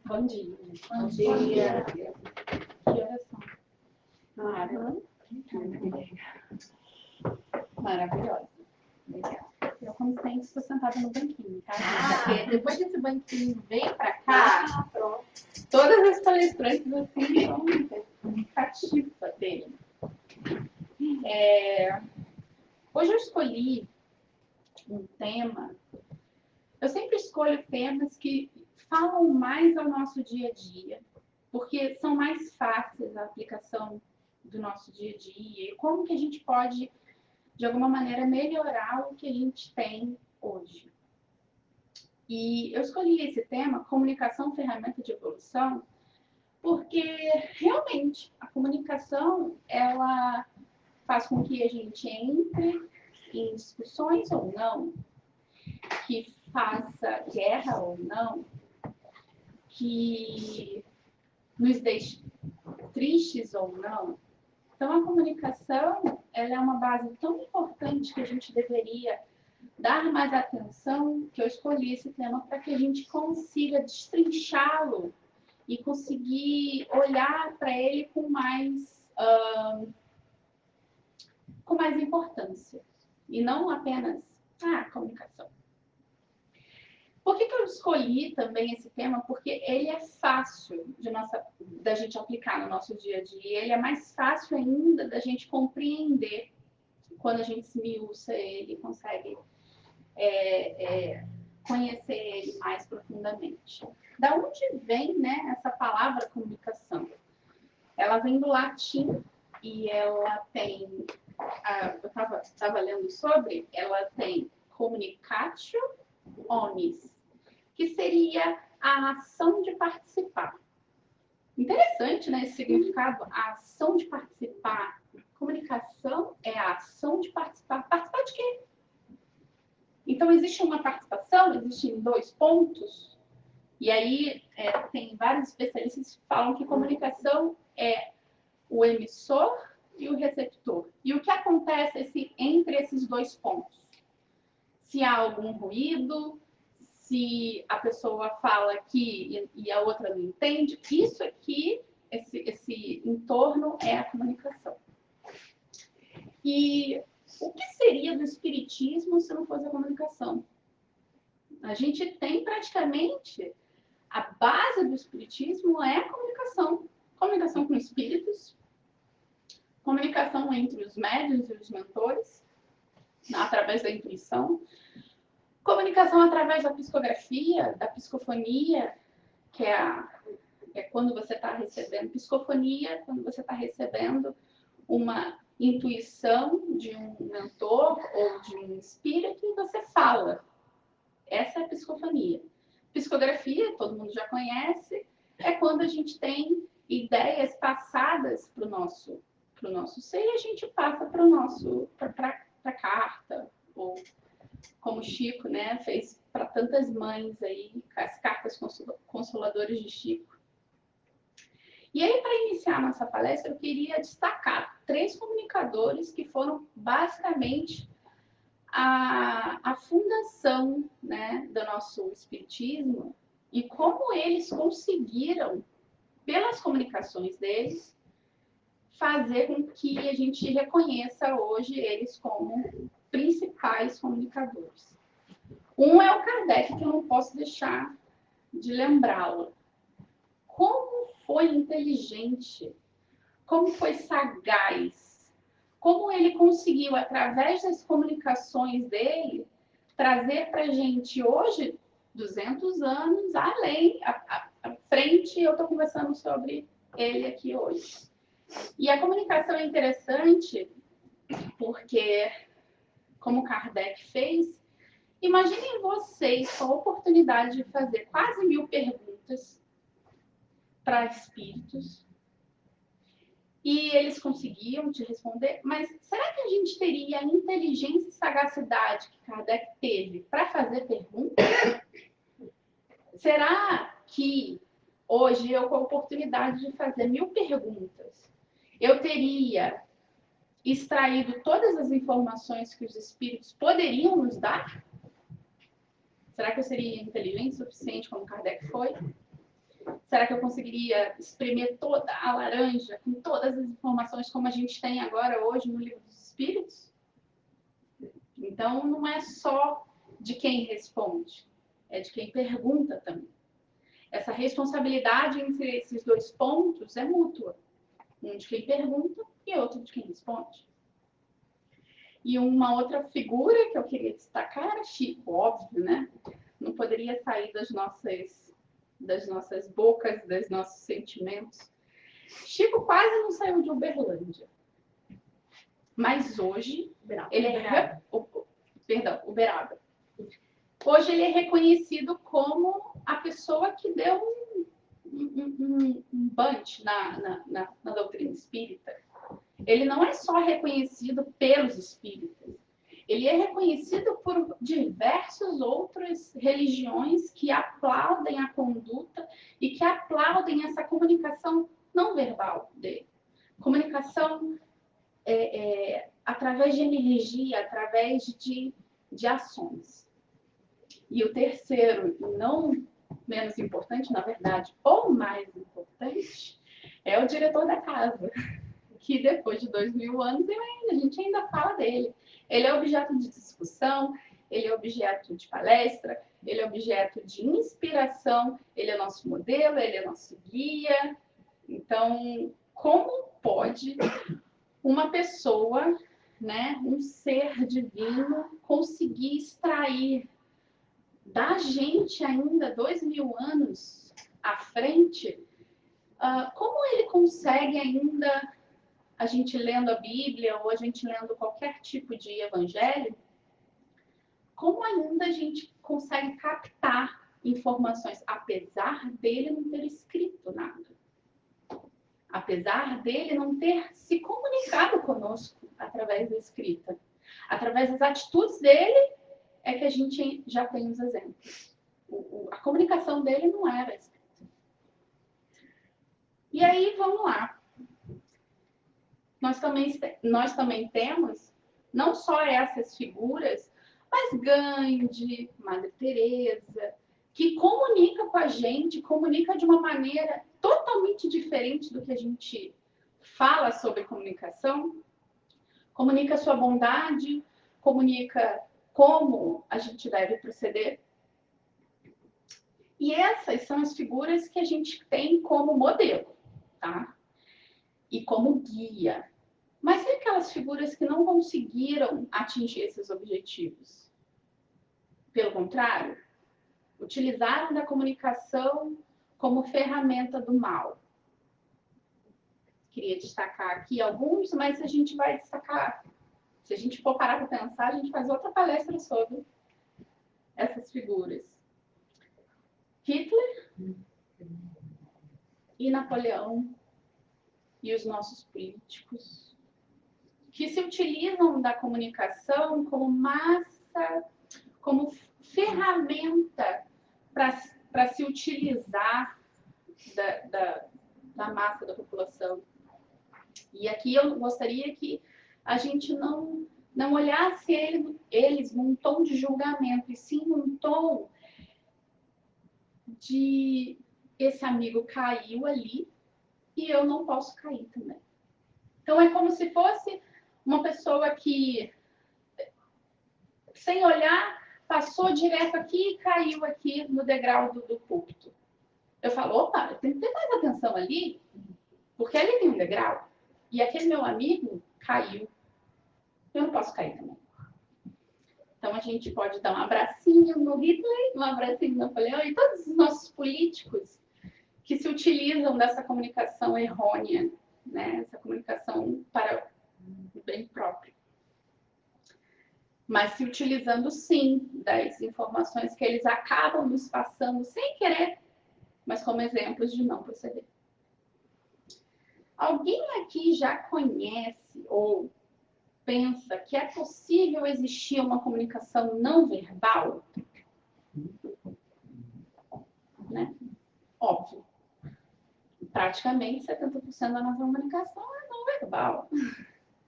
Bom dia. Bom dia. Que horas são? Maravilhosa. Legal. Eu, como sempre, estou sentada no banquinho, tá? Porque depois desse banquinho vem pra cá, pronto. Todas as palestrantes assim são cativa dele. Hoje eu escolhi um tema. Eu sempre escolho temas que falam mais ao nosso dia a dia, porque são mais fáceis a aplicação do nosso dia a dia e como que a gente pode, de alguma maneira, melhorar o que a gente tem hoje. E eu escolhi esse tema, comunicação, ferramenta de evolução, porque realmente a comunicação, ela faz com que a gente entre em discussões ou não, que faça guerra ou não, que nos deixe tristes ou não. Então, a comunicação, ela é uma base tão importante que a gente deveria dar mais atenção, que eu escolhi esse tema para que a gente consiga destrinchá-lo e conseguir olhar para ele com mais importância. E não apenas comunicação. Por que eu escolhi também esse tema? Porque ele é fácil da gente aplicar no nosso dia a dia. Ele é mais fácil ainda da gente compreender quando a gente esmiuça ele, consegue conhecer ele mais profundamente. Da onde vem, né, essa palavra comunicação? Ela vem do latim e ela tem, eu estava lendo sobre, ela tem communicatio omnis, que seria a ação de participar. Interessante, né, esse significado, a ação de participar. Comunicação é a ação de participar. Participar de quê? Então, existe uma participação, existem 2 pontos, e aí tem vários especialistas que falam que comunicação é o emissor e o receptor. E o que acontece entre esses 2 pontos? Se há algum ruído, se a pessoa fala aqui e a outra não entende, isso aqui, esse entorno é a comunicação. E o que seria do espiritismo se não fosse a comunicação? A gente tem praticamente a base do espiritismo é a comunicação. Comunicação com espíritos, comunicação entre os médiuns e os mentores, através da intuição, comunicação através da psicografia, da psicofonia, que é quando você está recebendo psicofonia, quando você está recebendo uma intuição de um mentor ou de um espírito e você fala. Essa é a psicofonia. Psicografia, todo mundo já conhece, é quando a gente tem ideias passadas para o nosso ser e a gente passa para a carta, ou como o Chico, né, fez para tantas mães aí, as cartas consoladoras de Chico. E aí, para iniciar a nossa palestra, eu queria destacar 3 comunicadores que foram basicamente a fundação, né, do nosso espiritismo e como eles conseguiram, pelas comunicações deles, fazer com que a gente reconheça hoje eles como principais comunicadores. Um é o Kardec, que eu não posso deixar de lembrá-lo. Como foi inteligente, como foi sagaz, como ele conseguiu, através das comunicações dele, trazer para a gente hoje, 200 anos além, à frente, eu estou conversando sobre ele aqui hoje. E a comunicação é interessante porque, como Kardec fez, imaginem vocês com a oportunidade de fazer quase 1000 perguntas para espíritos e eles conseguiam te responder, mas será que a gente teria a inteligência e sagacidade que Kardec teve para fazer perguntas? Será que hoje eu, com a oportunidade de fazer 1000 perguntas, eu teria extraído todas as informações que os espíritos poderiam nos dar? Será que eu seria inteligente o suficiente como Kardec foi? Será que eu conseguiria espremer toda a laranja com todas as informações como a gente tem agora hoje no Livro dos Espíritos? Então, não é só de quem responde, é de quem pergunta também. Essa responsabilidade entre esses dois pontos é mútua. Um de quem pergunta e outro de quem responde. E uma outra figura que eu queria destacar era Chico, óbvio, né? Não poderia sair das nossas bocas, dos nossos sentimentos. Chico quase não saiu de Uberlândia. Mas hoje, ele é... Uberaba. Hoje ele é reconhecido como a pessoa que deu um bunch na doutrina espírita. Ele não é só reconhecido pelos espíritas, ele é reconhecido por diversas outras religiões que aplaudem a conduta e que aplaudem essa comunicação não verbal dele. Comunicação através de energia, através de ações. E o terceiro, não menos importante, na verdade, ou mais importante, é o diretor da casa, que depois de 2000 anos a gente ainda fala dele. Ele é objeto de discussão, ele é objeto de palestra, ele é objeto de inspiração, ele é nosso modelo, ele é nosso guia. Então, como pode uma pessoa, né, um ser divino, conseguir extrair da gente ainda 2000 anos à frente, como ele consegue ainda, a gente lendo a Bíblia ou a gente lendo qualquer tipo de evangelho, como ainda a gente consegue captar informações, apesar dele não ter escrito nada? Apesar dele não ter se comunicado conosco através da escrita. Através das atitudes dele é que a gente já tem os exemplos. A comunicação dele não era escrita. E aí, vamos lá. Nós também temos não só essas figuras, mas Gandhi, Madre Teresa, que comunica com a gente, comunica de uma maneira totalmente diferente do que a gente fala sobre comunicação, comunica sua bondade, comunica como a gente deve proceder. E essas são as figuras que a gente tem como modelo, tá? E como guia. Mas e aquelas figuras que não conseguiram atingir esses objetivos? Pelo contrário, utilizaram da comunicação como ferramenta do mal. Queria destacar aqui alguns, mas a gente vai destacar. Se a gente for parar para pensar, a gente faz outra palestra sobre essas figuras. Hitler e Napoleão e os nossos políticos, que se utilizam da comunicação como massa, como ferramenta para se utilizar da massa da população. E aqui eu gostaria que a gente não olhasse eles num tom de julgamento, e sim num tom de esse amigo caiu ali e eu não posso cair também. Então é como se fosse uma pessoa que, sem olhar, passou direto aqui e caiu aqui no degrau do púlpito. Eu falo, opa, eu tenho que ter mais atenção ali, porque ali tem um degrau. E aquele meu amigo caiu. Eu não posso cair também. Então a gente pode dar um abracinho no Hitler, um abracinho no Napoleão e todos os nossos políticos que se utilizam dessa comunicação errônea, né? Essa comunicação para o bem próprio. Mas se utilizando, sim, das informações que eles acabam nos passando sem querer, mas como exemplos de não proceder. Alguém aqui já conhece ou pensa que é possível existir uma comunicação não verbal? Né? Óbvio. Praticamente 70% da nossa comunicação é não verbal.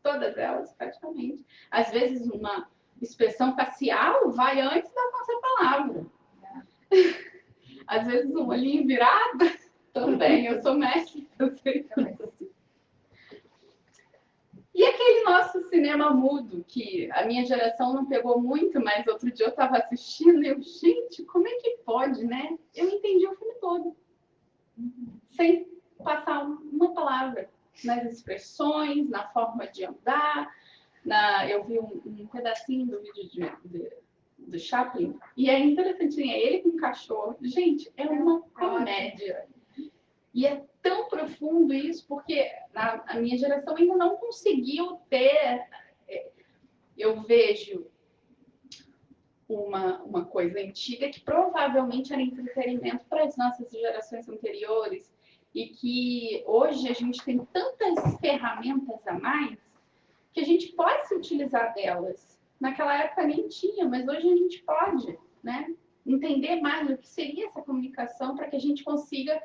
Todas elas, praticamente. Às vezes, uma expressão facial vai antes da nossa palavra. Às vezes, um olhinho virado Também, eu sou mestre. E aquele nosso cinema mudo, que a minha geração não pegou muito, mas outro dia eu estava assistindo e eu, gente, como é que pode, né? Eu entendi o filme todo, sem passar uma palavra nas expressões, na forma de andar. Eu vi um pedacinho do vídeo do Chaplin, e é interessantinho, é ele com um cachorro. Gente, é uma comédia. E é tão profundo isso, porque a minha geração ainda não conseguiu ter. Eu vejo uma coisa antiga que provavelmente era entretenimento para as nossas gerações anteriores, e que hoje a gente tem tantas ferramentas a mais que a gente pode se utilizar delas. Naquela época nem tinha, mas hoje a gente pode, né? Entender mais o que seria essa comunicação para que a gente consiga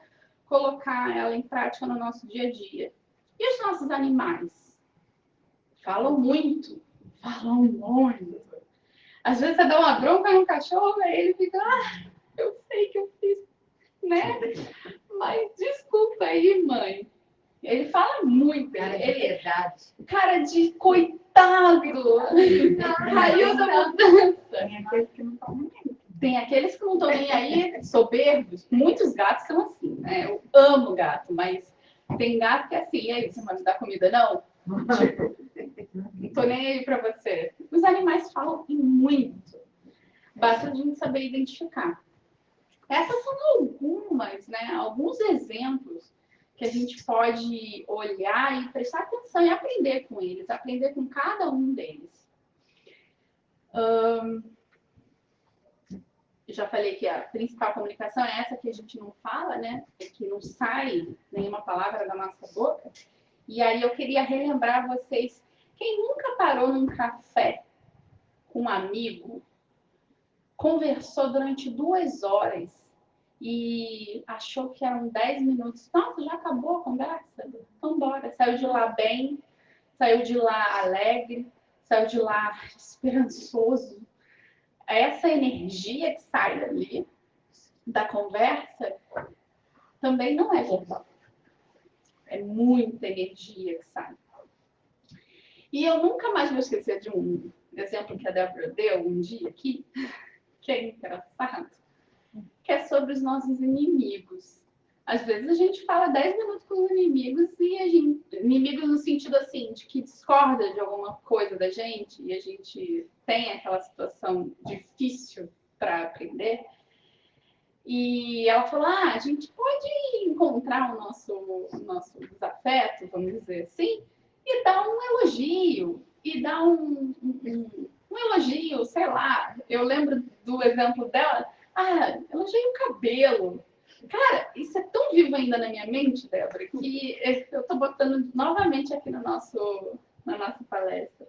colocar ela em prática no nosso dia a dia. E os nossos animais? Falam muito. Às vezes você dá uma bronca no cachorro e ele fica, eu sei que eu fiz, né? Mas desculpa aí, mãe. Ele fala muito. Cara de coitado. Caiu da mudança. Tem aqueles que não estão nem aí, soberbos. Muitos gatos são assim, né? Eu amo gato, mas tem gato que é assim. E aí, você não vai me dar comida, não? Tipo, não tô nem aí pra você. Os animais falam e muito. Basta a gente saber identificar. Essas são algumas, né? Alguns exemplos que a gente pode olhar e prestar atenção e aprender com eles, aprender com cada um deles. Eu já falei que a principal comunicação é essa que a gente não fala, né? É que não sai nenhuma palavra da nossa boca. E aí eu queria relembrar vocês, quem nunca parou num café com um amigo, conversou durante 2 horas e achou que eram 10 minutos. Nossa, já acabou a conversa? Então bora. Saiu de lá bem, saiu de lá alegre, saiu de lá esperançoso. Essa energia que sai dali, da conversa, também não é verbal. É muita energia que sai. E eu nunca mais vou esquecer de um exemplo que a Débora deu um dia aqui, que é engraçado, que é sobre os nossos inimigos. Às vezes a gente fala 10 minutos com os inimigos e a gente... Inimigos no sentido assim, de que discorda de alguma coisa da gente e a gente tem aquela situação difícil para aprender. E ela falou, a gente pode encontrar o nosso desafeto, vamos dizer assim, e dar um elogio, e dar um elogio, sei lá. Eu lembro do exemplo dela, elogiei o cabelo. Cara, isso é tão vivo ainda na minha mente, Débora, que eu tô botando novamente aqui na nossa palestra.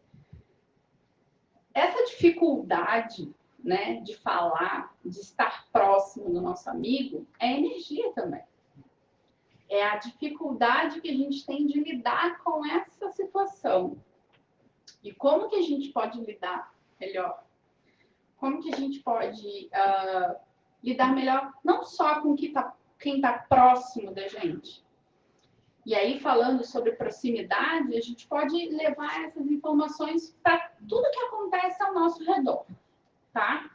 Essa dificuldade, né, de falar, de estar próximo do nosso amigo, é energia também. É a dificuldade que a gente tem de lidar com essa situação. E como que a gente pode lidar melhor? Como que a gente pode lidar melhor, não só com quem está próximo da gente? E aí, falando sobre proximidade, a gente pode levar essas informações para tudo que acontece ao nosso redor, tá?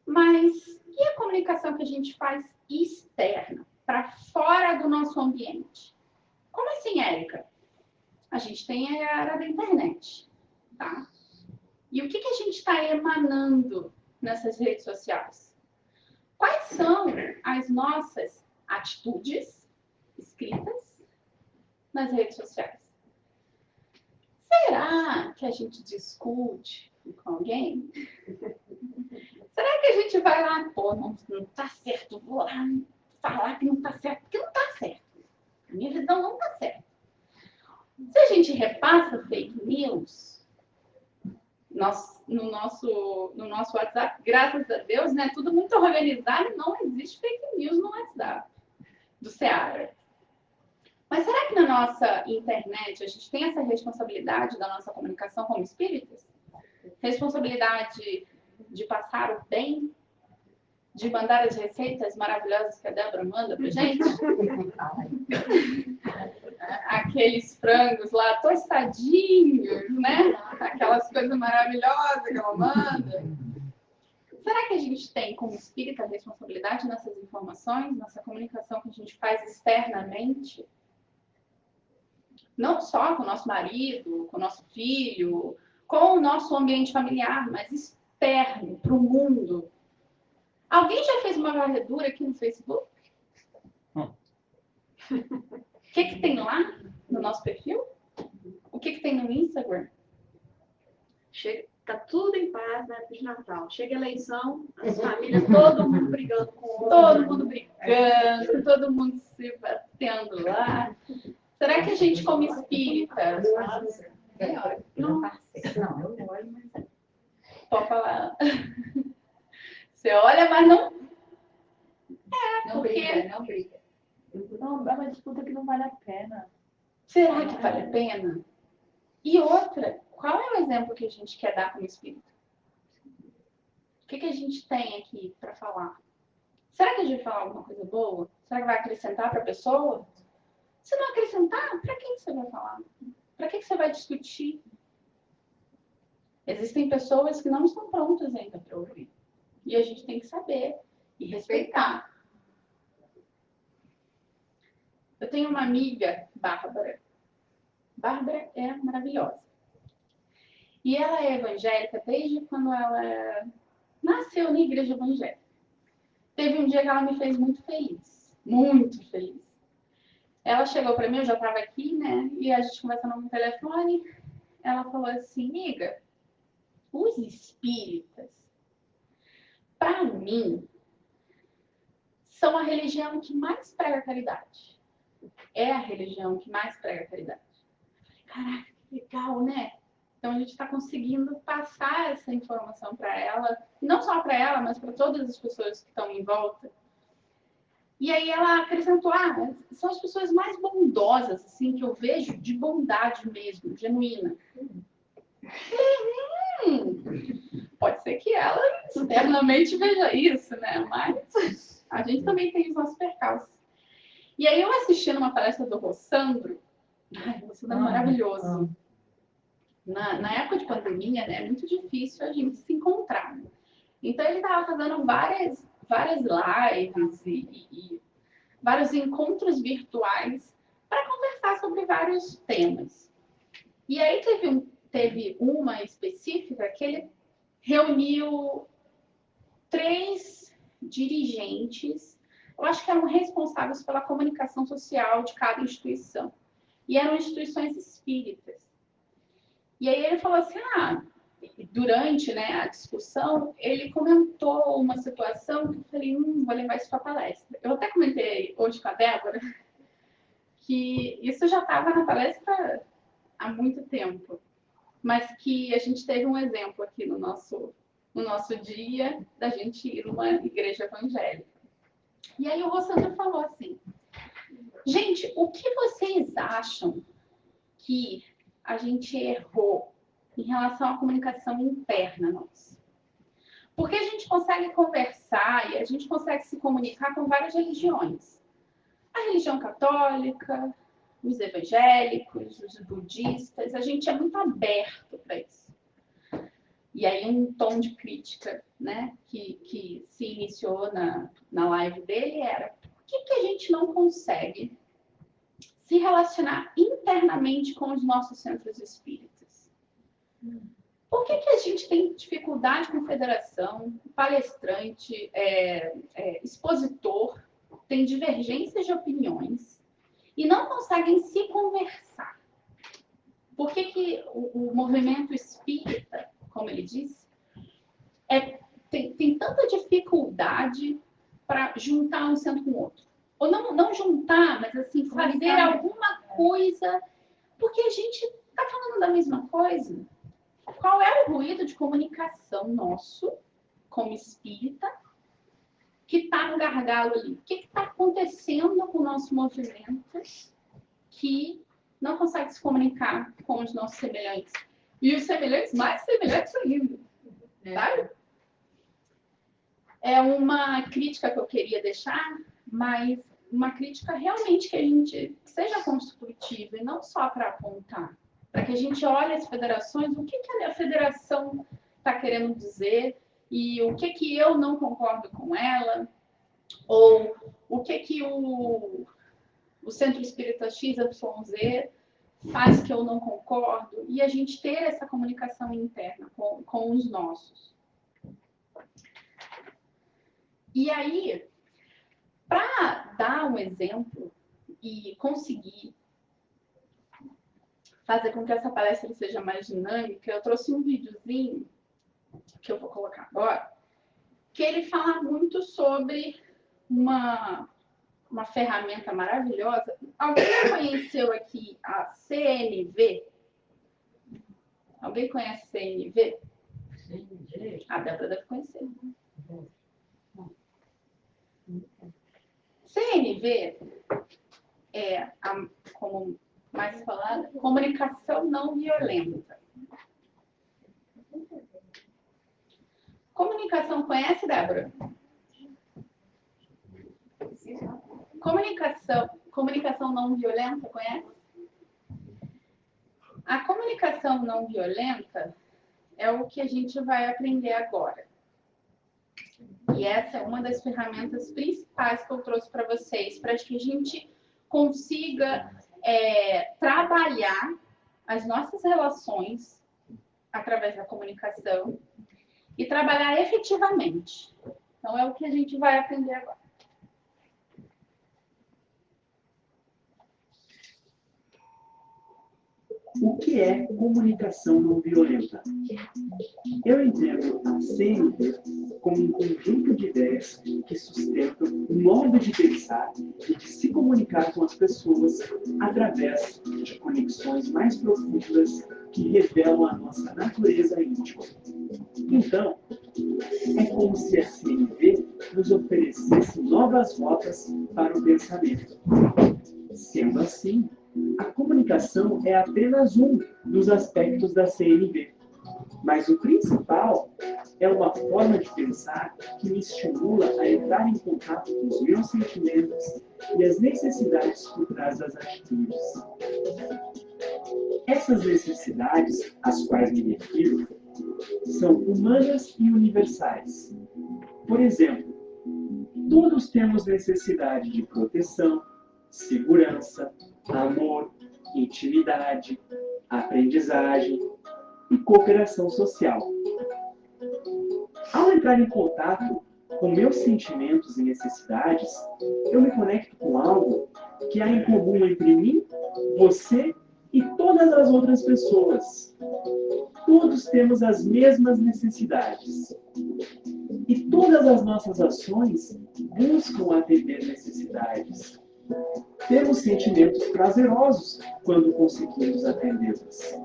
Mas e a comunicação que a gente faz externa, para fora do nosso ambiente? Como assim, Érica? A gente tem a era da internet, tá? E o que a gente está emanando nessas redes sociais? Quais são as nossas atitudes escritas nas redes sociais? Será que a gente discute com alguém? Será que a gente vai lá, não tá certo, vou lá falar que não tá certo, porque não tá certo. A minha visão não tá certa. Se a gente repassa fake news no nosso WhatsApp, graças a Deus, né? Tudo muito organizado, não existe fake news no WhatsApp do Seara. Mas será que na nossa internet a gente tem essa responsabilidade da nossa comunicação como espíritos? Responsabilidade de passar o bem? de mandar as receitas maravilhosas que a Débora manda pra gente? Aqueles frangos lá tostadinhos, né? Aquelas coisas maravilhosas que ela manda. Será que a gente tem, como espírita, responsabilidade nessas informações, nessa comunicação que a gente faz externamente? Não só com o nosso marido, com o nosso filho, com o nosso ambiente familiar, mas externo, para o mundo. Alguém já fez uma varredura aqui no Facebook? O que tem lá no nosso perfil? O que tem no Instagram? Tá tudo em paz na época de Natal. Chega a eleição, as famílias, todo mundo brigando com o outro. Todo mundo brigando, todo mundo se batendo lá. Será que a gente, como espírita... Não, eu olho, mas... Pode falar. Você olha, mas não... Não briga, não briga. Não, é uma disputa que não vale a pena. Será que vale a pena? E outra, qual é o exemplo que a gente quer dar como espírito? O que a gente tem aqui para falar? Será que a gente vai falar alguma coisa boa? Será que vai acrescentar para a pessoa? Se não acrescentar, para quem você vai falar? Para que você vai discutir? Existem pessoas que não estão prontas ainda para ouvir. E a gente tem que saber e respeitar. Eu tenho uma amiga, Bárbara. Bárbara é maravilhosa. E ela é evangélica desde quando ela nasceu na igreja evangélica. Teve um dia que ela me fez muito feliz. Muito feliz. Ela chegou para mim, eu já estava aqui, né? E a gente conversando no telefone. Ela falou assim, amiga, os espíritas, para mim, são a religião que mais prega caridade. É a religião que mais prega caridade. Caraca, que legal, né? Então a gente está conseguindo passar essa informação para ela, não só para ela, mas para todas as pessoas que estão em volta. E aí ela acrescentou, são as pessoas mais bondosas, assim, que eu vejo de bondade mesmo, genuína. Pode ser que ela externamente veja isso, né? Mas a gente também tem os nossos percalços. E aí eu assisti numa palestra do Rossandro. O Rossandro é maravilhoso. Na época de pandemia, né, é muito difícil a gente se encontrar. Então ele estava fazendo várias lives e vários encontros virtuais para conversar sobre vários temas. E aí teve uma específica que ele reuniu 3 dirigentes, eu acho que eram responsáveis pela comunicação social de cada instituição. E eram instituições espíritas. E aí ele falou assim, durante, né, a discussão, ele comentou uma situação que eu falei, vou levar isso para a palestra. Eu até comentei hoje com a Débora que isso já estava na palestra há muito tempo, mas que a gente teve um exemplo aqui no nosso dia da gente ir numa igreja evangélica. E aí o Rossandro falou assim, gente, o que vocês acham que a gente errou em relação à comunicação interna nossa? Porque a gente consegue conversar e a gente consegue se comunicar com várias religiões. A religião católica, os evangélicos, os budistas, a gente é muito aberto para isso. E aí um tom de crítica, né, que se iniciou na live dele era por que a gente não consegue se relacionar internamente com os nossos centros espíritas? Por que a gente tem dificuldade com federação, palestrante, expositor, tem divergências de opiniões e não conseguem se conversar? Por que o movimento espírita, como ele disse, tem tanta dificuldade para juntar um centro com o outro? Ou não juntar, mas assim, fazer alguma coisa, porque a gente está falando da mesma coisa. Qual é o ruído de comunicação nosso, como espírita, que está no gargalo ali? O que está acontecendo com o nosso movimento que não consegue se comunicar com os nossos semelhantes? E os semelhantes mais semelhantes ainda, sabe? é uma crítica que eu queria deixar, mas uma crítica realmente que a gente seja construtiva e não só para apontar. Para que a gente olhe as federações, o que a federação está querendo dizer e o que eu não concordo com ela, ou o que o Centro Espírita XYZ faz que eu não concordo, e a gente ter essa comunicação interna com os nossos. E aí, para dar um exemplo e conseguir fazer com que essa palestra seja mais dinâmica, eu trouxe um videozinho, que eu vou colocar agora, que ele fala muito sobre uma ferramenta maravilhosa. Alguém conheceu aqui a CNV? Alguém conhece CNV? A Débora deve conhecer. CNV é, como mais falada, comunicação não violenta. Comunicação, conhece, Débora? Comunicação não violenta, conhece? A comunicação não violenta é o que a gente vai aprender agora. E essa é uma das ferramentas principais que eu trouxe para vocês, para que a gente consiga trabalhar as nossas relações através da comunicação e trabalhar efetivamente. Então, é o que a gente vai aprender agora. O que é comunicação não violenta? Eu entendo a CNV como um conjunto de ideias que sustentam um modo de pensar e de se comunicar com as pessoas através de conexões mais profundas que revelam a nossa natureza íntima. Então, é como se a CNV nos oferecesse novas rotas para o pensamento. Sendo assim, a comunicação é apenas um dos aspectos da CNV, mas o principal é uma forma de pensar que me estimula a entrar em contato com os meus sentimentos e as necessidades por trás das atitudes. Essas necessidades, às quais me refiro, são humanas e universais. Por exemplo, todos temos necessidade de proteção, segurança, amor, intimidade, aprendizagem e cooperação social. Ao entrar em contato com meus sentimentos e necessidades, eu me conecto com algo que há em comum entre mim, você e todas as outras pessoas. Todos temos as mesmas necessidades. E todas as nossas ações buscam atender necessidades. Temos sentimentos prazerosos quando conseguimos atendê-las.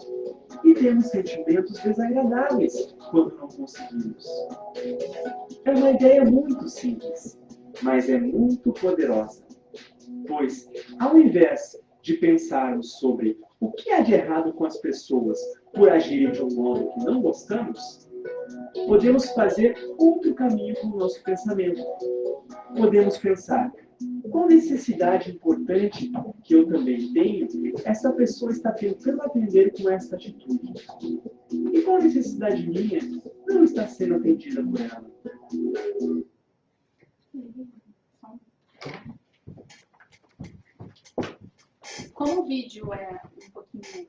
E temos sentimentos desagradáveis quando não conseguimos. É uma ideia muito simples, mas é muito poderosa. Pois, ao invés de pensarmos sobre o que há de errado com as pessoas por agirem de um modo que não gostamos, podemos fazer outro caminho com o nosso pensamento. Podemos pensar: qual necessidade importante que eu também tenho, essa pessoa está tentando atender com essa atitude? E qual necessidade minha não está sendo atendida por ela? Como o vídeo é um pouquinho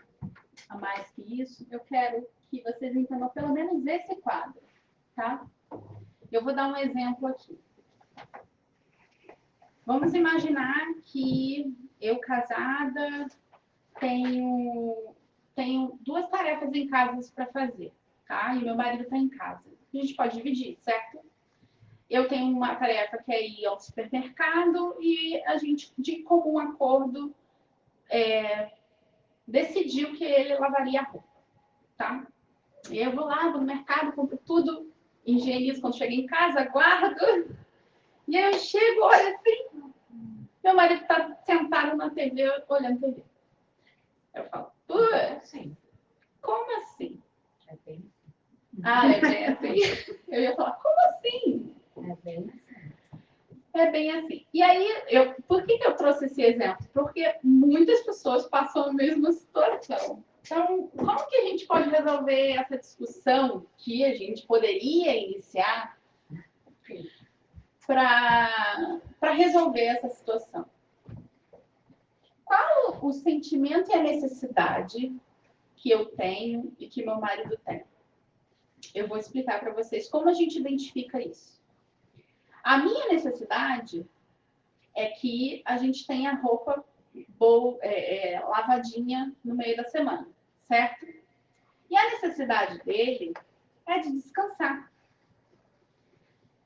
a mais que isso, eu quero que vocês entendam pelo menos esse quadro, tá? Eu vou dar um exemplo aqui. Vamos imaginar que eu, casada, tenho duas tarefas em casa para fazer, tá? E meu marido está em casa. A gente pode dividir, certo? Eu tenho uma tarefa que é ir ao supermercado e a gente, de comum acordo, decidiu que ele lavaria a roupa, tá? E eu vou lá, vou no mercado, compro tudo, higienizo quando chego em casa, guardo. E aí eu chego, olha assim, meu marido está sentado na TV, olhando TV. Eu falo, assim, como assim? Ah, é bem assim. Eu ia falar, como assim? É bem assim. E aí, por que eu trouxe esse exemplo? Porque muitas pessoas passam a mesma situação. Então, como que a gente pode resolver essa discussão que a gente poderia iniciar para resolver essa situação? Qual o sentimento e a necessidade que eu tenho e que meu marido tem? Eu vou explicar para vocês como a gente identifica isso. A minha necessidade é que a gente tenha roupa boa, lavadinha no meio da semana, certo? E a necessidade dele é de descansar.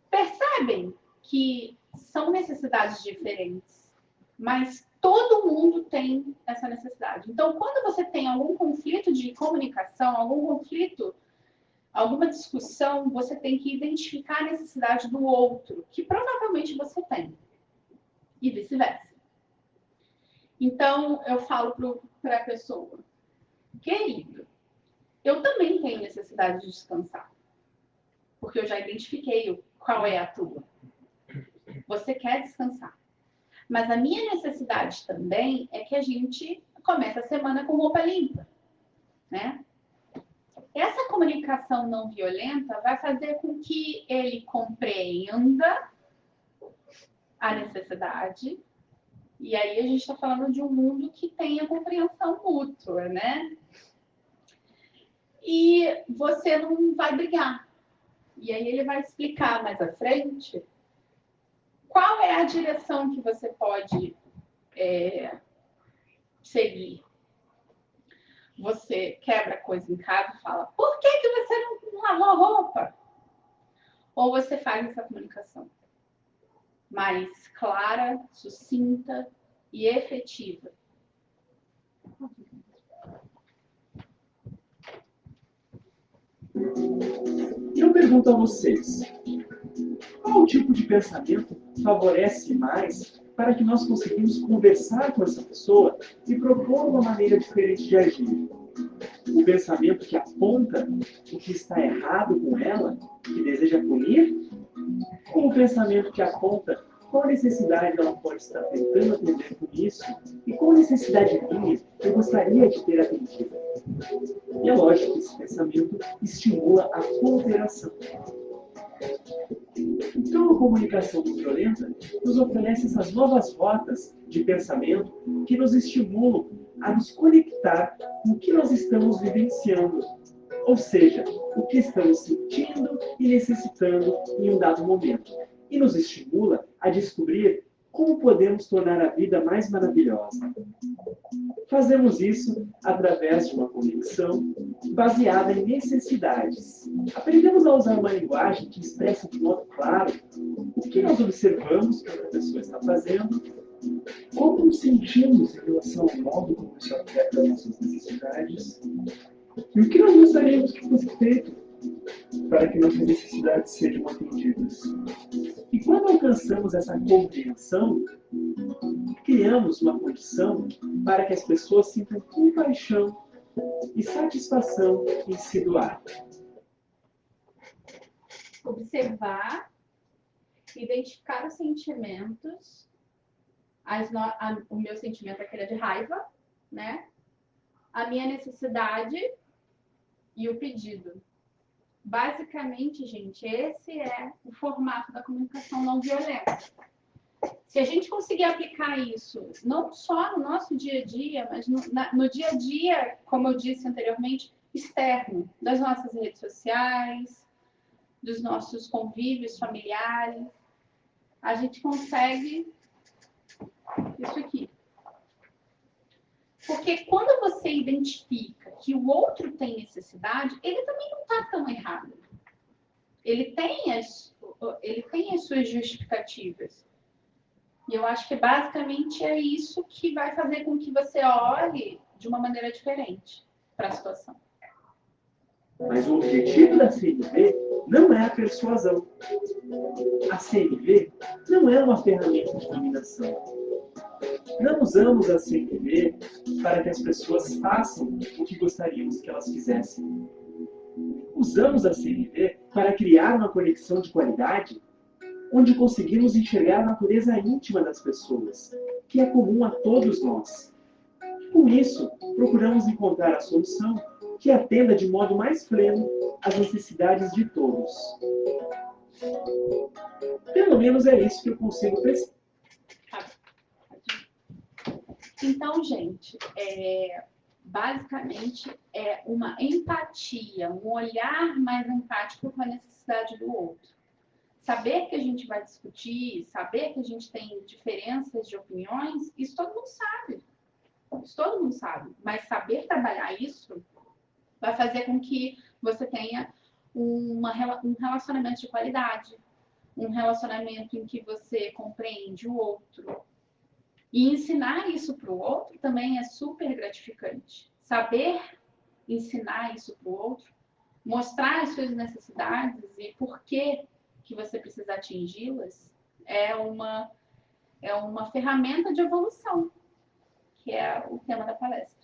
Percebem que são necessidades diferentes, mas todo mundo tem essa necessidade. Então, quando você tem algum conflito de comunicação, algum conflito, alguma discussão, você tem que identificar a necessidade do outro, que provavelmente você tem. E vice-versa. Então, eu falo para a pessoa, querido, eu também tenho necessidade de descansar. Porque eu já identifiquei qual é a tua. Você quer descansar. Mas a minha necessidade também é que a gente comece a semana com roupa limpa, né? Essa comunicação não violenta vai fazer com que ele compreenda a necessidade. E aí a gente está falando de um mundo que tem a compreensão mútua, né? E você não vai brigar. E aí ele vai explicar mais à frente qual é a direção que você pode seguir. Você quebra coisa em casa e fala, por que você não lavou a roupa? Ou você faz essa comunicação mais clara, sucinta e efetiva. Eu pergunto a vocês, qual tipo de pensamento favorece mais para que nós conseguimos conversar com essa pessoa e propor uma maneira diferente de agir? O pensamento que aponta o que está errado com ela, que deseja punir? Ou o pensamento que aponta qual necessidade ela pode estar tentando atender com isso e qual necessidade minha eu gostaria de ter atendido? E é lógico que esse pensamento estimula a cooperação. Então, a comunicação não violenta nos oferece essas novas rotas de pensamento que nos estimulam a nos conectar com o que nós estamos vivenciando, ou seja, o que estamos sentindo e necessitando em um dado momento, e nos estimula a descobrir como podemos tornar a vida mais maravilhosa. Fazemos isso através de uma conexão baseada em necessidades. Aprendemos a usar uma linguagem que expressa de modo claro o que nós observamos que outra pessoa está fazendo, como nos sentimos em relação ao modo como isso afeta as nossas necessidades e o que nós gostaríamos que fosse feito para que nossas necessidades sejam atendidas. E quando alcançamos essa compreensão, criamos uma condição para que as pessoas sintam compaixão e satisfação em se doar. Observar, identificar os sentimentos. O meu sentimento é aquele de raiva, né? A minha necessidade e o pedido. Basicamente, gente, esse é o formato da comunicação não violenta. Se a gente conseguir aplicar isso, não só no nosso dia a dia, mas no dia a dia, como eu disse anteriormente, externo, das nossas redes sociais, dos nossos convívios familiares, a gente consegue isso aqui. Porque quando você identifica que o outro tem necessidade, ele também não está tão errado. Ele tem as suas justificativas. E eu acho que basicamente é isso que vai fazer com que você olhe de uma maneira diferente para a situação. Mas o objetivo da CNV não é a persuasão. A CNV não é uma ferramenta de dominação. Não usamos a CNV para que as pessoas façam o que gostaríamos que elas fizessem. Usamos a CNV para criar uma conexão de qualidade onde conseguimos enxergar a natureza íntima das pessoas, que é comum a todos nós. Com isso, procuramos encontrar a solução que atenda de modo mais pleno às necessidades de todos. Pelo menos é isso que eu consigo perceber. Então, gente, basicamente é uma empatia, um olhar mais empático com a necessidade do outro. Saber que a gente vai discutir, saber que a gente tem diferenças de opiniões, isso todo mundo sabe. Isso todo mundo sabe. Mas saber trabalhar isso vai fazer com que você tenha um relacionamento de qualidade, um relacionamento em que você compreende o outro. E ensinar isso para o outro também é super gratificante. Saber ensinar isso para o outro, mostrar as suas necessidades e por que você precisa atingi-las, é uma ferramenta de evolução, que é o tema da palestra.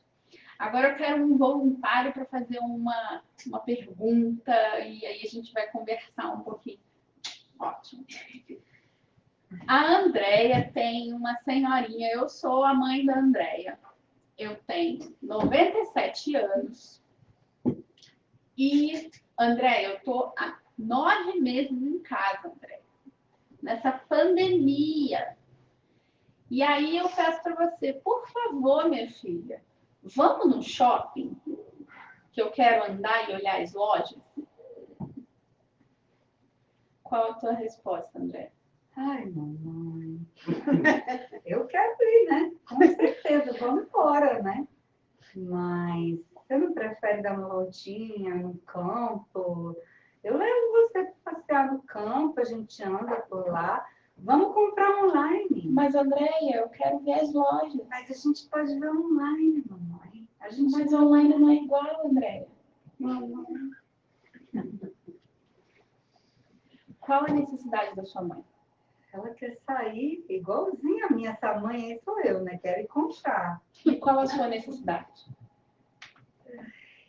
Agora eu quero um voluntário para fazer uma pergunta e aí a gente vai conversar um pouquinho. Ótimo. A Andréia tem uma senhorinha, eu sou a mãe da Andréia. Eu tenho 97 anos. E, Andréia, eu estou há 9 meses em casa, Andréia. Nessa pandemia. E aí eu peço para você, por favor, minha filha, vamos no shopping? Que eu quero andar e olhar as lojas? Qual a tua resposta, Andréia? Ai, mamãe. Eu quero ir, né? Com certeza, vamos embora, né? Mas você não prefere dar uma voltinha no campo? Eu levo você para passear no campo, a gente anda por lá. Vamos comprar online. Mas, Andréia, eu quero ver as lojas. Mas a gente pode ver online, mamãe. Mas online não é igual, Andréia. Mamãe. Qual a necessidade da sua mãe? Ela quer sair igualzinha a minha. Essa mãe aí sou eu, né? Quero ir comprar. E qual a sua necessidade?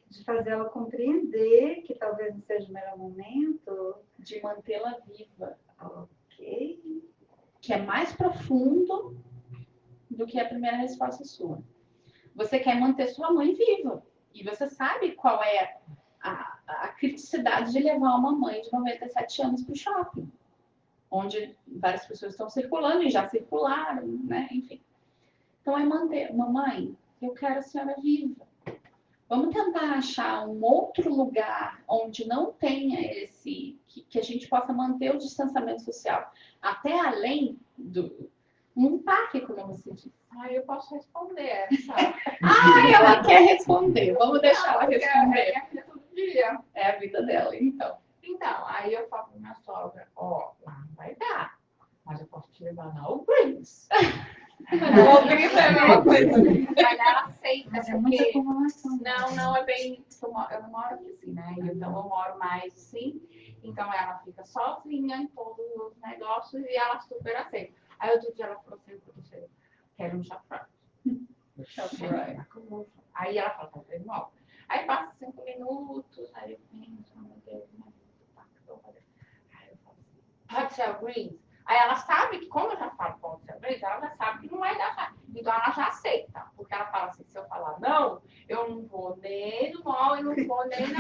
De fazer ela compreender que talvez não seja o melhor momento. De mantê-la viva. Ok. Que é mais profundo do que a primeira resposta sua. Você quer manter sua mãe viva. E você sabe qual é a criticidade de levar uma mãe de 97 anos para o shopping. Onde várias pessoas estão circulando e já circularam, né? Enfim. Então é manter. Mamãe, eu quero a senhora viva. Vamos tentar achar um outro lugar onde não tenha que a gente possa manter o distanciamento social. Até além um parque, como você disse. Eu posso responder essa. Ela quer responder. Vamos deixar ela responder. É a vida todo dia. É a vida dela, então. Então, aí eu falo pra minha sogra, lá não vai dar, mas eu posso te levar na Walgreens. O Walgreens é a mesma coisa. Mas ela aceita, Mas é muita porque... acumulação. Não é bem... Eu não moro aqui assim, né? Então eu moro mais assim. Então ela fica sozinha em todos os negócios e ela super aceita. Aí outro dia ela falou assim, professor, quero um chafrado. Aí ela fala, tá vendo mal? Aí passa 5 minutos, aí eu penso, meu Deus, aí eu falo assim, pode ser Walgreens? Aí ela sabe que, como eu já falo pode ser Walgreens, ela já sabe que não vai dar certo. Então ela já aceita, porque ela fala assim, se eu falar não, eu não vou nem no mall e não vou nem na...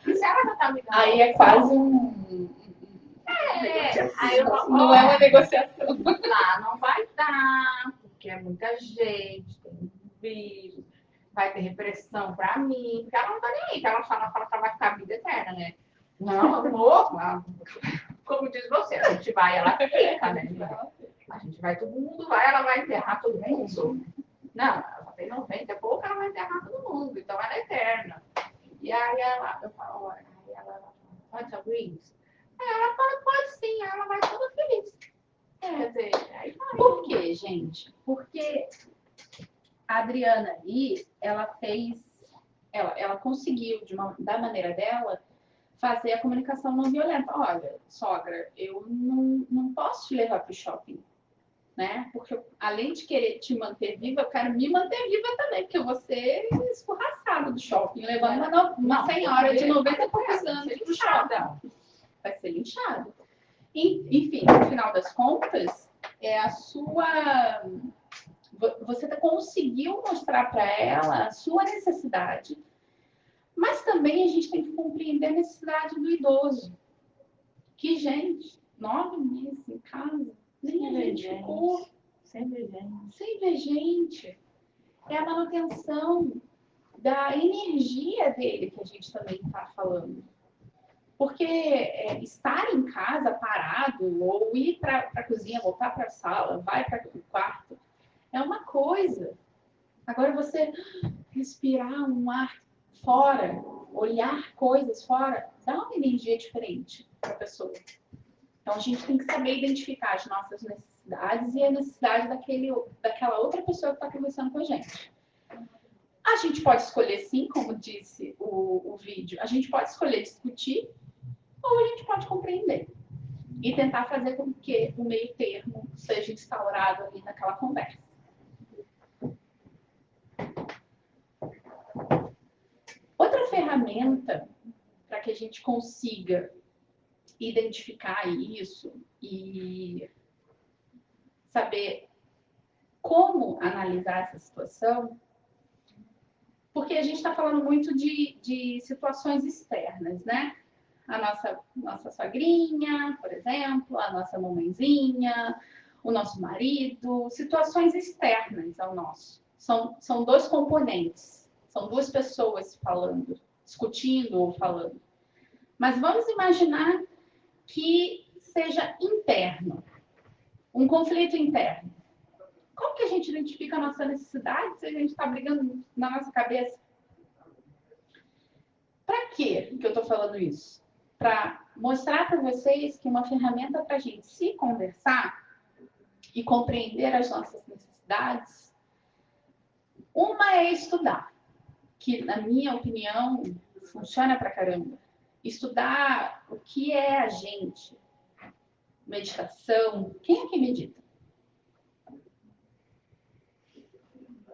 Se ela já tá me dando... Aí é quase um... aí eu falo, Não é uma negociação. lá não vai dar, porque é muita gente, tem um vírus, vai ter repressão pra mim, porque ela não tá nem aí, que ela fala que ela vai ficar a vida eterna, né? Não, amor, como diz você, a gente vai, ela fica, né? A gente vai, todo mundo vai, ela vai enterrar todo mundo. Não, ela tem 90 e pouco, ela vai enterrar todo mundo, então ela é eterna. E aí eu falo, aí ela pode ser Walgreens? Aí ela fala, pode sim, ela vai toda feliz. Quer dizer, aí vai. Por quê, gente? Porque a Adriana ali, ela conseguiu, da maneira dela, fazer a comunicação não violenta. Olha, sogra, eu não posso te levar para o shopping, né? Porque além de querer te manter viva, eu quero me manter viva também, porque eu vou ser escorraçada do shopping, levando uma senhora de 90 e poucos anos para o shopping. Vai ser linchada. Enfim, no final das contas, é a sua... Você conseguiu mostrar para ela a sua necessidade, mas também a gente tem que compreender a necessidade do idoso. Que, gente, 9 meses em casa, nem a gente ficou. Sem ver gente. Sem ver gente. É a manutenção da energia dele que a gente também está falando. Porque estar em casa parado, ou ir para a cozinha, voltar para a sala, vai para o quarto, é uma coisa. Agora você respirar um ar fora, olhar coisas fora, dá uma energia diferente para a pessoa. Então a gente tem que saber identificar as nossas necessidades e a necessidade daquela outra pessoa que está conversando com a gente. A gente pode escolher, sim, como disse o vídeo, a gente pode escolher discutir ou a gente pode compreender e tentar fazer com que o meio termo seja instaurado ali naquela conversa. Outra ferramenta para que a gente consiga identificar isso e saber como analisar essa situação, porque a gente está falando muito de situações externas, né? A nossa sogrinha, por exemplo, a nossa mamãezinha, o nosso marido, situações externas ao nosso. São dois componentes, são duas pessoas falando, discutindo ou falando. Mas vamos imaginar que seja interno, um conflito interno. Como que a gente identifica a nossa necessidade se a gente está brigando na nossa cabeça? Para quê que eu estou falando isso? Para mostrar para vocês que uma ferramenta para a gente se conversar e compreender as nossas necessidades, uma é estudar, que na minha opinião funciona pra caramba. Estudar o que é a gente, meditação. Quem é que medita?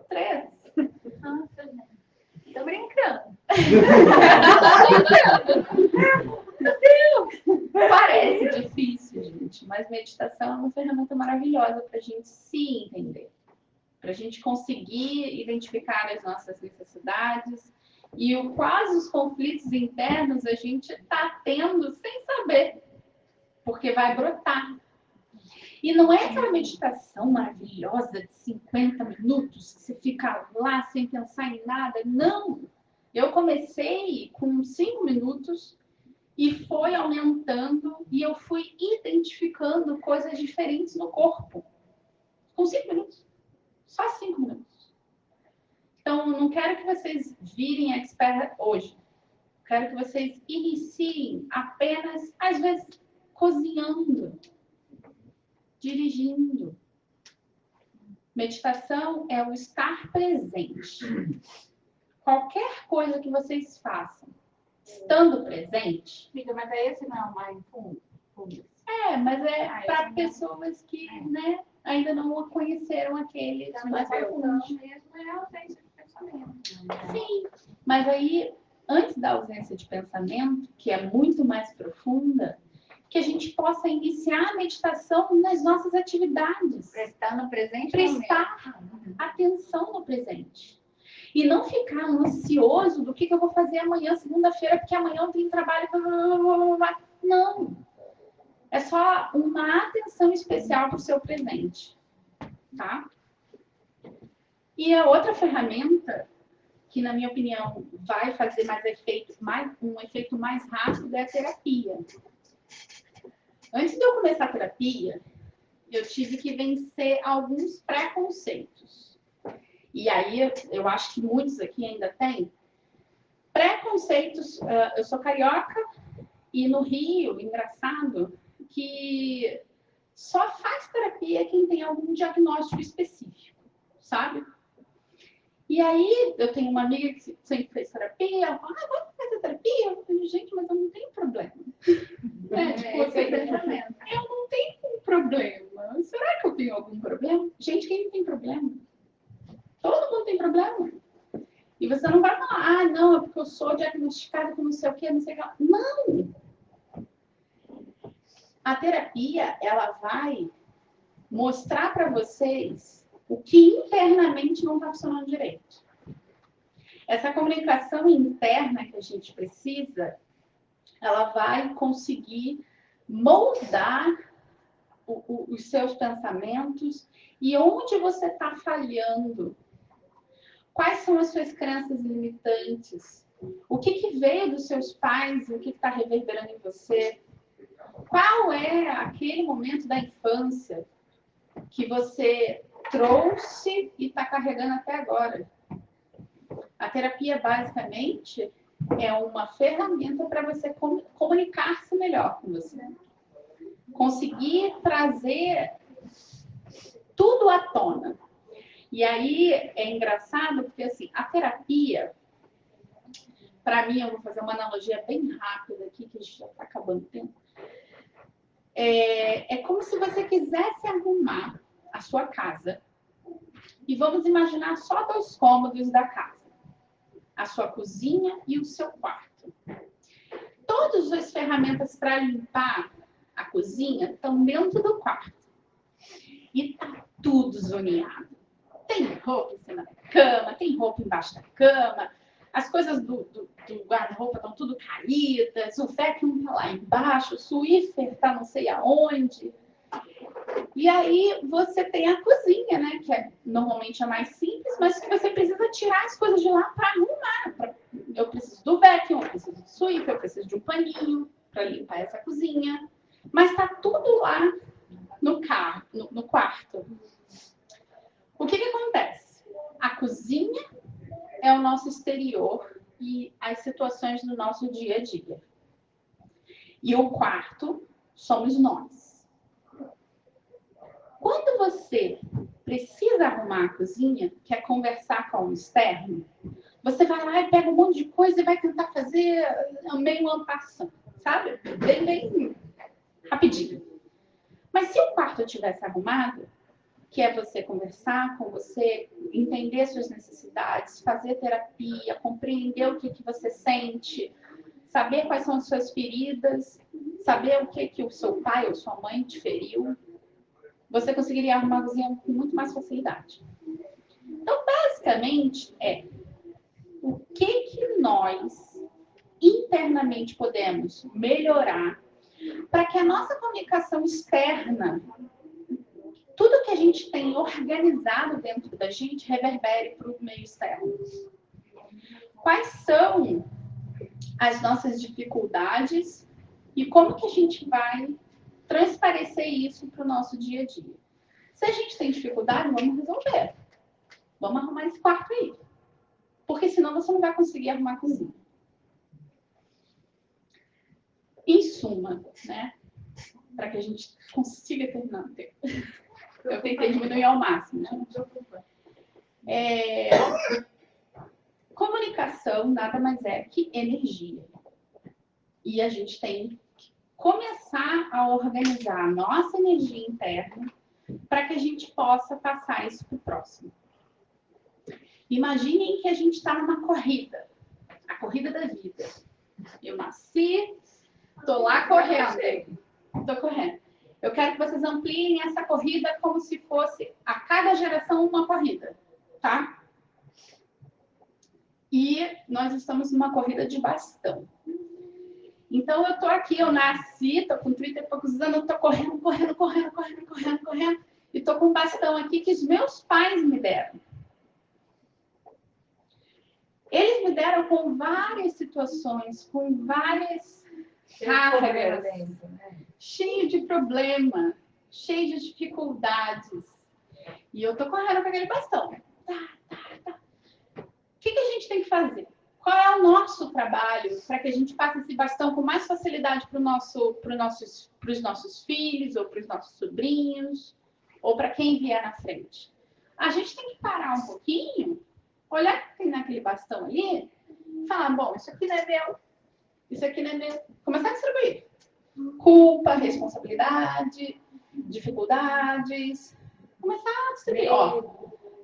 3. Nossa, gente. Tô brincando. Meu Deus! Parece difícil, gente, mas meditação é uma ferramenta maravilhosa para a gente se entender, para a gente conseguir identificar as nossas necessidades e quais os conflitos internos a gente está tendo sem saber, porque vai brotar. E não é aquela meditação maravilhosa de 50 minutos, que você fica lá sem pensar em nada. Não! Eu comecei com 5 minutos e foi aumentando e eu fui identificando coisas diferentes no corpo. Com 5 minutos. Só 5 minutos. Então, não quero que vocês virem expert hoje. Quero que vocês iniciem apenas, às vezes, cozinhando, dirigindo. Meditação é o estar presente. Qualquer coisa que vocês façam, estando presente... Fica, mas é esse não, mindfulness. Mas é para pessoas que ainda não conheceram aquele mais profundo. Mesmo é a ausência de pensamento. Sim, mas aí, antes da ausência de pensamento, que é muito mais profunda, que a gente possa iniciar a meditação nas nossas atividades. Prestando presente. Prestar atenção no presente. E não ficar ansioso do que eu vou fazer amanhã, segunda-feira, porque amanhã eu tenho trabalho. Não. É só uma atenção especial para o seu presente. Tá? E a outra ferramenta, que na minha opinião vai fazer um efeito mais rápido, é a terapia. Antes de eu começar a terapia, eu tive que vencer alguns preconceitos. E aí, eu acho que muitos aqui ainda têm. Preconceitos, eu sou carioca, e no Rio, engraçado, que só faz terapia quem tem algum diagnóstico específico, sabe? E aí, eu tenho uma amiga que sempre fez terapia, ela fala, vamos fazer terapia? Eu falei, gente, mas eu não tenho problema. Eu não tenho um problema. Será que eu tenho algum problema? Gente, quem não tem problema? Todo mundo tem problema. E você não vai falar, não, é porque eu sou diagnosticada com não sei o que, não sei o que. Não! A terapia, ela vai mostrar para vocês o que internamente não está funcionando direito. Essa comunicação interna que a gente precisa, ela vai conseguir moldar os seus pensamentos e onde você está falhando. Quais são as suas crenças limitantes? O que veio dos seus pais e o que está reverberando em você? Qual é aquele momento da infância que você trouxe e está carregando até agora? A terapia, basicamente, é uma ferramenta para você comunicar-se melhor com você. Conseguir trazer tudo à tona. E aí é engraçado porque, assim, a terapia, para mim, eu vou fazer uma analogia bem rápida aqui, que a gente já está acabando o tempo. É como se você quisesse arrumar a sua casa. E vamos imaginar só 2 cômodos da casa. A sua cozinha e o seu quarto. Todas as ferramentas para limpar a cozinha estão dentro do quarto. E tá tudo zoneado. Tem roupa em cima da cama, tem roupa embaixo da cama, as coisas do guarda-roupa estão tudo caídas, o vacuum tá lá embaixo, o Swiffer tá não sei aonde. E aí você tem a cozinha, né? Que normalmente é mais simples, mas que você precisa tirar as coisas de lá para arrumar. Eu preciso do vacuum, eu preciso do Swiffer, eu preciso de um paninho para limpar essa cozinha. Mas tá tudo lá no quarto. O que acontece? A cozinha é o nosso exterior e as situações do nosso dia a dia. E o quarto somos nós. Quando você precisa arrumar a cozinha, quer conversar com o externo, você vai lá e pega um monte de coisa e vai tentar fazer meio en passant, sabe? Bem rapidinho. Mas se o quarto tivesse arrumado, que é você conversar com você, entender suas necessidades, fazer terapia, compreender o que você sente, saber quais são as suas feridas, saber o que o seu pai ou sua mãe te feriu, você conseguiria arrumar a cozinha com muito mais facilidade. Então, basicamente, o que nós internamente podemos melhorar para que a nossa comunicação externa, tudo que a gente tem organizado dentro da gente, reverbere para o meio externo. Quais são as nossas dificuldades e como que a gente vai transparecer isso para o nosso dia a dia? Se a gente tem dificuldade, vamos resolver. Vamos arrumar esse quarto aí. Porque senão você não vai conseguir arrumar a cozinha. Em suma, né? Para que a gente consiga terminar o tempo. Eu tentei diminuir ao máximo, gente. Comunicação nada mais é que energia. E a gente tem que começar a organizar a nossa energia interna para que a gente possa passar isso para o próximo. Imaginem que a gente está numa corrida. A corrida da vida. Eu nasci, estou lá correndo. Estou correndo. Eu quero que vocês ampliem essa corrida como se fosse a cada geração uma corrida, tá? E nós estamos numa corrida de bastão. Então eu tô aqui, eu nasci, tô com 30 e poucos anos, eu tô correndo, e tô com um bastão aqui que os meus pais me deram. Eles me deram com várias situações, com várias cargas, cheio de problema, cheio de dificuldades. E eu tô correndo com aquele bastão. O que a gente tem que fazer? Qual é o nosso trabalho para que a gente passe esse bastão com mais facilidade para os nossos filhos, ou para os nossos sobrinhos, ou para quem vier na frente? A gente tem que parar um pouquinho, olhar o que tem naquele bastão ali, e falar, bom, isso aqui não é meu, isso aqui não é meu. Começar a distribuir. Culpa, responsabilidade, dificuldades. Começar a distribuir.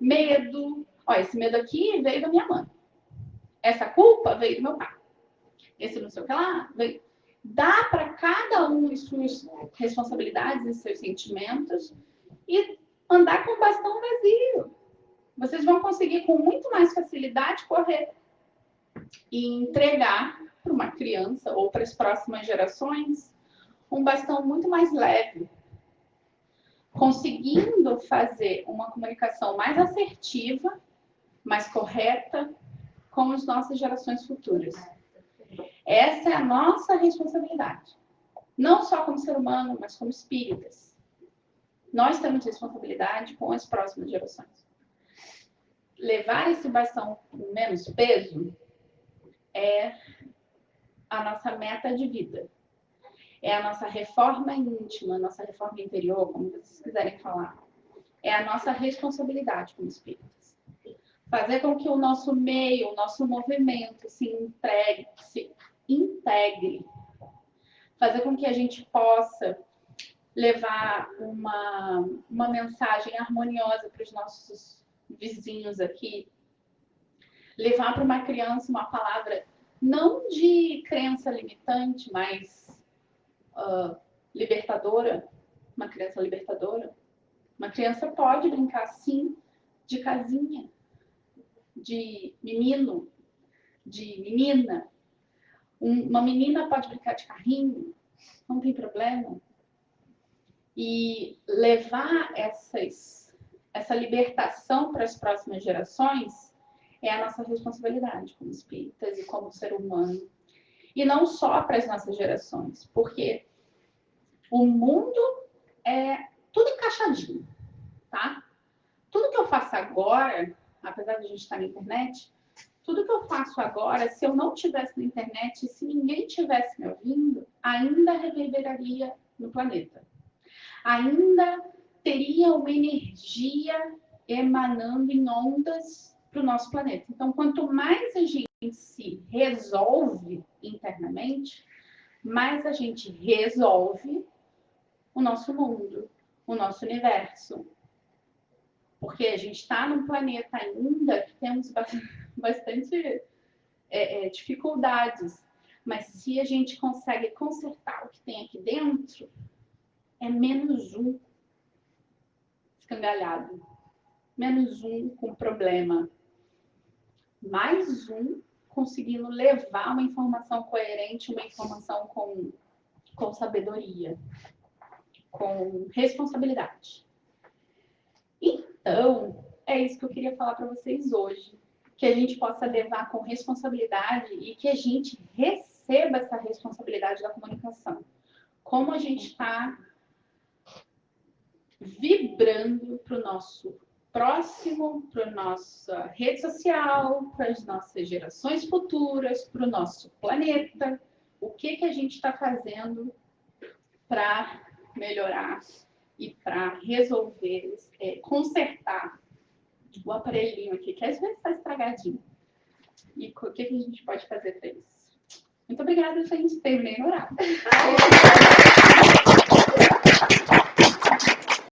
Medo. Esse medo aqui veio da minha mãe. Essa culpa veio do meu pai. Esse não sei o que lá veio. dar para cada um as suas responsabilidades e seus sentimentos e andar com o bastão vazio. Vocês vão conseguir com muito mais facilidade correr e entregar para uma criança ou para as próximas gerações um bastão muito mais leve, conseguindo fazer uma comunicação mais assertiva, mais correta com as nossas gerações futuras. Essa é a nossa responsabilidade. Não só como ser humano, mas como espíritas. Nós temos responsabilidade com as próximas gerações. Levar esse bastão com menos peso é a nossa meta de vida. É a nossa reforma íntima, a nossa reforma interior, como vocês quiserem falar. É a nossa responsabilidade como espíritas. Fazer com que o nosso meio, o nosso movimento se integre. Fazer com que a gente possa levar uma mensagem harmoniosa para os nossos vizinhos aqui. Levar para uma criança uma palavra não de crença limitante, mas libertadora. Uma criança libertadora. Uma criança pode brincar, sim, de casinha, de menino, de menina. Uma menina pode brincar de carrinho, não tem problema. E levar essa libertação para as próximas gerações é a nossa responsabilidade como espíritas e como ser humano. E não só para as nossas gerações, porque o mundo é tudo encaixadinho, tá? Tudo que eu faço agora, apesar de a gente estar na internet, tudo que eu faço agora, se eu não tivesse na internet, se ninguém tivesse me ouvindo, ainda reverberaria no planeta. Ainda teria uma energia emanando em ondas para o nosso planeta. Então, quanto mais a gente se resolve internamente, mais a gente resolve o nosso mundo, o nosso universo. Porque a gente está num planeta ainda que temos bastante dificuldades. Mas se a gente consegue consertar o que tem aqui dentro, é menos um escangalhado. Menos um com problema. Mais um conseguindo levar uma informação coerente, uma informação com sabedoria, com responsabilidade. Então, é isso que eu queria falar para vocês hoje. Que a gente possa levar com responsabilidade e que a gente receba essa responsabilidade da comunicação. Como a gente está vibrando para o nosso próximo, para a nossa rede social, para as nossas gerações futuras, para o nosso planeta. O que a gente está fazendo para melhorar e para resolver, consertar o aparelhinho aqui, que às vezes está estragadinho. E o que a gente pode fazer para isso? Muito obrigada, gente. Terminei no horário.